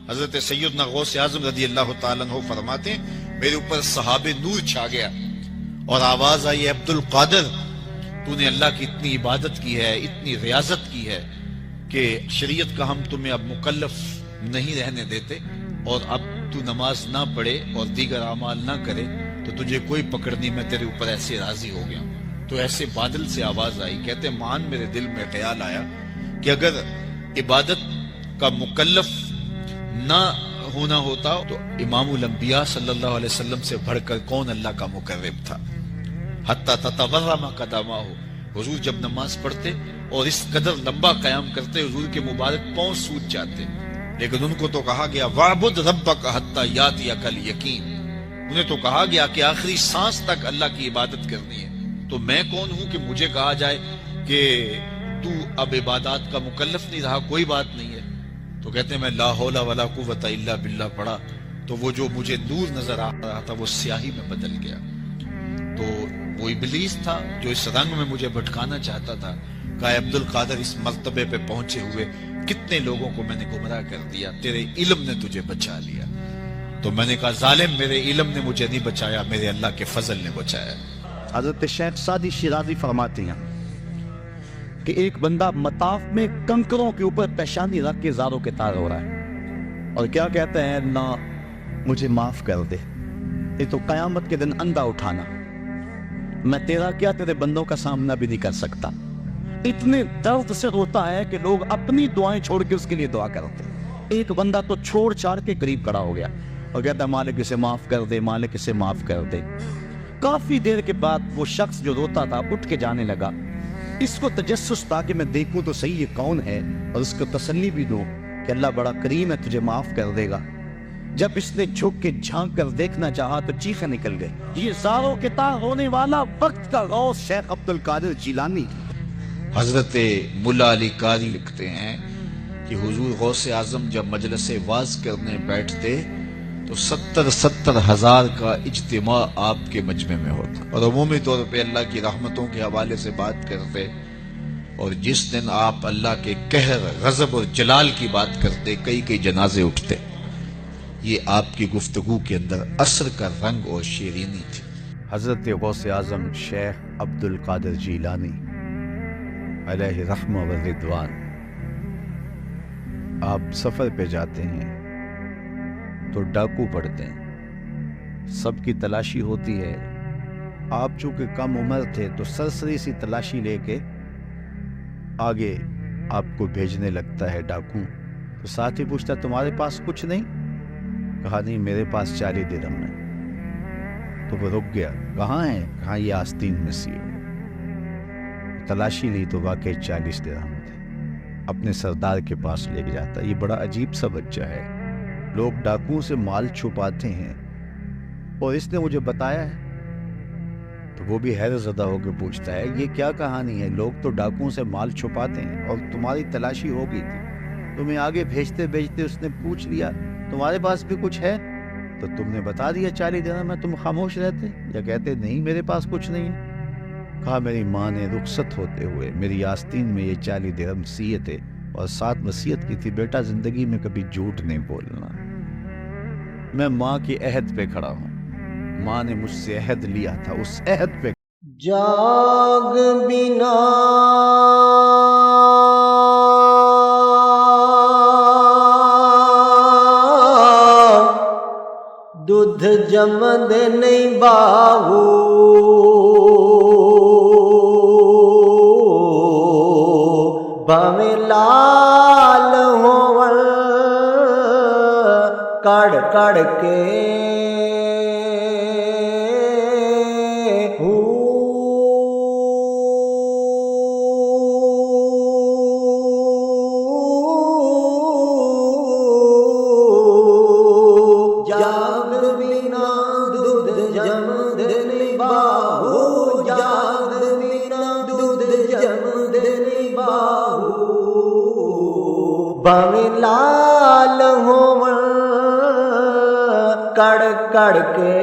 حضرت سیدنا غوث اعظم رضی اللہ تعالیٰ عنہ فرماتے ہیں میرے اوپر صحاب نور چھا گیا اور آواز آئی عبد القادر تو نے اللہ کی اتنی عبادت کی ہے، اتنی ریاضت کی ہے کہ شریعت کا ہم تمہیں اب مکلف نہیں رہنے دیتے، اور اب تو نماز نہ پڑھے اور دیگر اعمال نہ کرے تو تجھے کوئی پکڑ نہیں، میں تیرے اوپر ایسے راضی ہو گیا ہوں۔ تو ایسے بادل سے آواز آئی، کہتے مان میرے دل میں خیال آیا کہ اگر عبادت کا مکلف نہ ہونا ہوتا تو امام الانبیاء صلی اللہ علیہ وسلم سے بڑھ کر کون اللہ کا مقرب تھا۔ حتی تتورم قدمہ، حضور جب نماز پڑھتے اور اس قدر لمبا قیام کرتے حضور کے مبارک پاؤں سوج جاتے، لیکن ان کو تو کہا گیا وَعْبُدْ رَبَّكَ حَتَّى يَأْتِيَكَ الْيَقِينُ، انہیں تو کہا گیا کہ آخری سانس تک اللہ کی عبادت کرنی ہے۔ تو میں کون ہوں کہ مجھے کہا جائے کہ تو اب عبادات کا مکلف نہیں رہا، کوئی بات نہیں ہے۔ تو کہتے ہیں میں لا حول ولا قوت الا باللہ پڑھا تو وہ جو مجھے نور نظر آ رہا تھا وہ سیاہی میں بدل گیا۔ تو وہ ابلیس تھا جو اس رنگ میں مجھے بھٹکانا چاہتا تھا، کہا عبد القادر اس مرتبے پہ پہنچے ہوئے کتنے لوگوں کو میں نے گمراہ کر دیا، تیرے علم نے تجھے بچا لیا۔ تو میں نے کہا ظالم میرے علم نے مجھے نہیں بچایا، میرے اللہ کے فضل نے بچایا۔ حضرت شیخ سعدی شیرازی فرماتے ہیں کہ ایک بندہ مطاف میں کنکروں کے اوپر پیشانی رکھ کے زاروں کے تار ہو رہا ہے اور کیا کہتا ہے، اللہ مجھے معاف کر دے، یہ تو قیامت کے دن اندھا اٹھانا، میں تیرا کیا تیرے بندوں کا سامنا بھی نہیں کر سکتا۔ اتنے درد سے روتا ہے کہ لوگ اپنی دعائیں چھوڑ کے اس کے لیے دعا کرتے ہیں۔ ایک بندہ تو چھوڑ چھاڑ کے قریب کھڑا ہو گیا اور کہتا ہے مالک اسے معاف کر دے، مالک اسے معاف کر دے۔ کافی دیر کے بعد وہ شخص جو روتا تھا اٹھ کے جانے لگا۔ اس کو تجسس تھا کہ میں دیکھوں تو صحیح یہ کون ہے اور اس کو تسلی بھی دوں کہ اللہ بڑا کریم ہے، تجھے معاف کر دے گا۔ جب اس نے جھک کے جھانک کر دیکھنا چاہا تو چیخیں نکل گئی۔ یہ زاروں کے تار ہونے والا وقت کا غوث شیخ عبد القادر جیلانی۔ حضرت ملا علی قاری لکھتے ہیں کہ حضور غوث اعظم جب مجلس واعظ کرنے بیٹھتے تو 70 ہزار کا اجتماع آپ کے مجمع میں ہوتا، اور عمومی طور پہ اللہ کی رحمتوں کے حوالے سے بات کرتے، اور جس دن آپ اللہ کے قہر، غضب اور جلال کی بات کرتے کئی جنازے اٹھتے۔ یہ آپ کی گفتگو کے اندر عصر کا رنگ اور شیرینی تھی۔ حضرت غوث اعظم شیخ عبد القادر جیلانی علیہ رحمہ و رضوان، آپ سفر پہ جاتے ہیں تو ڈاکو پڑتے ہیں، سب کی تلاشی ہوتی ہے، آپ چونکہ کم عمر تھے تو سرسری سی تلاشی لے کے آگے آپ کو بھیجنے لگتا ہے ڈاکو۔ تو ساتھی پوچھتا تمہارے پاس کچھ نہیں؟ کہا نہیں میرے پاس 40 درہم ہے۔ تو وہ رک گیا، کہاں ہے؟ کہاں یہ آستین میں سی ہو۔ تلاشی لی تو واقعی 40 درہم تھے، اپنے سردار کے پاس لے کے جاتا۔ یہ بڑا عجیب سا بچہ ہے، لوگ ڈاکوؤں سے مال چھپاتے ہیں اور اس نے مجھے بتایا ہے۔ تو وہ بھی حیرت زدہ ہو کے پوچھتا ہے یہ کیا کہانی ہے؟ لوگ تو ڈاکوؤں سے مال چھپاتے ہیں اور تمہاری تلاشی ہو گئی تھی، تمہیں آگے بھیجتے بھیجتے اس نے پوچھ لیا تمہارے پاس بھی کچھ ہے؟ تو تم نے بتا دیا 40 درہم میں، تم خاموش رہتے یا کہتے نہیں میرے پاس کچھ نہیں ہے؟ کہا میری ماں نے رخصت ہوتے ہوئے میری آستین میں یہ 40 درہم سیے تھے اور ساتھ وصیت کی تھی بیٹا زندگی میں کبھی جھوٹ نہیں بولنا۔ میں ماں کی عہد پہ کھڑا ہوں، ماں نے مجھ سے عہد لیا تھا، اس عہد پہ جاگ بنا دودھ جمد نہیں باہو بھاویں لال ہون کڑ کڑ کے جاگ بنا دودھ جمد نہیں باہو، جاگ بنا دودھ جمد نہیں باہو بھاویں لال ہون کڑ کڑ کے